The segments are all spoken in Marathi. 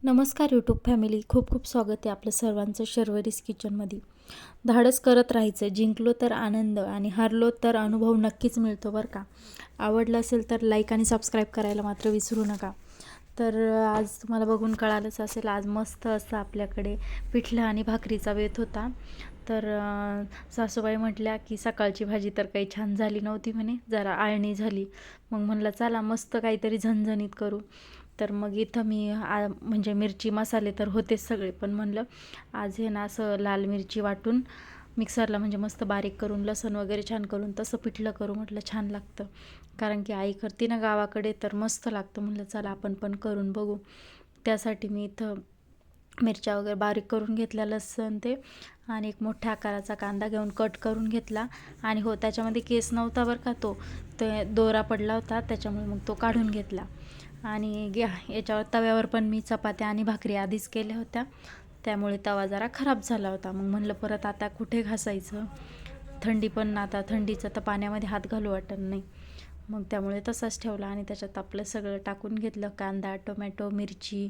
नमस्कार यूट्यूब फॅमिली, खूप खूप स्वागत आहे आपलं सर्वांचं शर्वरीज किचनमध्ये. धाडस करत राहायचं, जिंकलो तर आनंद आणि हारलो तर अनुभव नक्कीच मिळतो बरं का. आवडलं असेल तर लाईक आणि सबस्क्राईब करायला मात्र विसरू नका. तर आज तुम्हाला बघून कळालंच असेल, आज मस्त असं आपल्याकडे पिठलं आणि भाकरीचा बेत होता. तर सासूबाई म्हटल्या की सकाळची भाजी तर काही छान झाली नव्हती म्हणे, जरा आळणी झाली. मग म्हणलं चला मस्त काहीतरी झणझणीत करू. तर मग इथं मी म्हणजे मिरची मसाले तर होतेच सगळे, पण म्हणलं आज हे ना असं लाल मिरची वाटून मिक्सरला म्हणजे मस्त बारीक करून लसूण वगैरे छान करून तसं पिठलं करू म्हटलं, छान लागतं. कारण की आई करते ना गावाकडे, तर मस्त लागतं. म्हटलं चला आपण पण करून बघू. त्यासाठी मी इथं मिरच्या वगैरे बारीक करून घेतल्या, लसूण ते, आणि एक मोठ्या आकाराचा कांदा घेऊन कट करून घेतला. आणि हो, त्याच्यामध्ये केस नव्हता बरं का, ते दोरा पडला होता, त्याच्यामुळे मग तो काढून घेतला. आणि याच्यावर तव्यावर पण मी चपात्या आणि भाकरी आधीच केल्या होत्या, त्यामुळे तवा जरा खराब झाला होता. मग म्हणलं परत आता कुठे घासायचं, थंडी पण, आता थंडीचं तर पाण्यामध्ये हात घालू वाटत नाही. मग त्यामुळे तसाच ठेवला आणि त्याच्यात आपलं सगळं टाकून घेतलं, कांदा, टोमॅटो, मिरची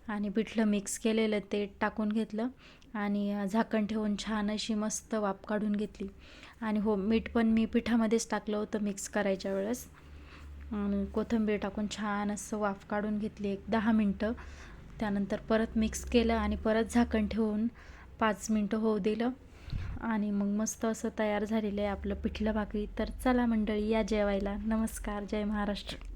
आणि पिठलं मिक्स केलेलं ते टाकून घेतलं आणि झाकण ठेवून छान अशी मस्त वाफ काढून घेतली. आणि हो, मीठ पण मी पिठामध्येच टाकलं होतं मिक्स करायच्या वेळेस. आणि कोथिंबीर टाकून छान असं वाफ काढून घेतली एक 10 मिनटं. त्यानंतर परत मिक्स केलं आणि परत झाकण ठेवून 5 मिनटं होऊ दिलं. आणि मग मस्त असं तयार झालेलं आहे आपलं पिठलं भाकरी. तर चला मंडळी, या जेवायला. नमस्कार, जय महाराष्ट्र.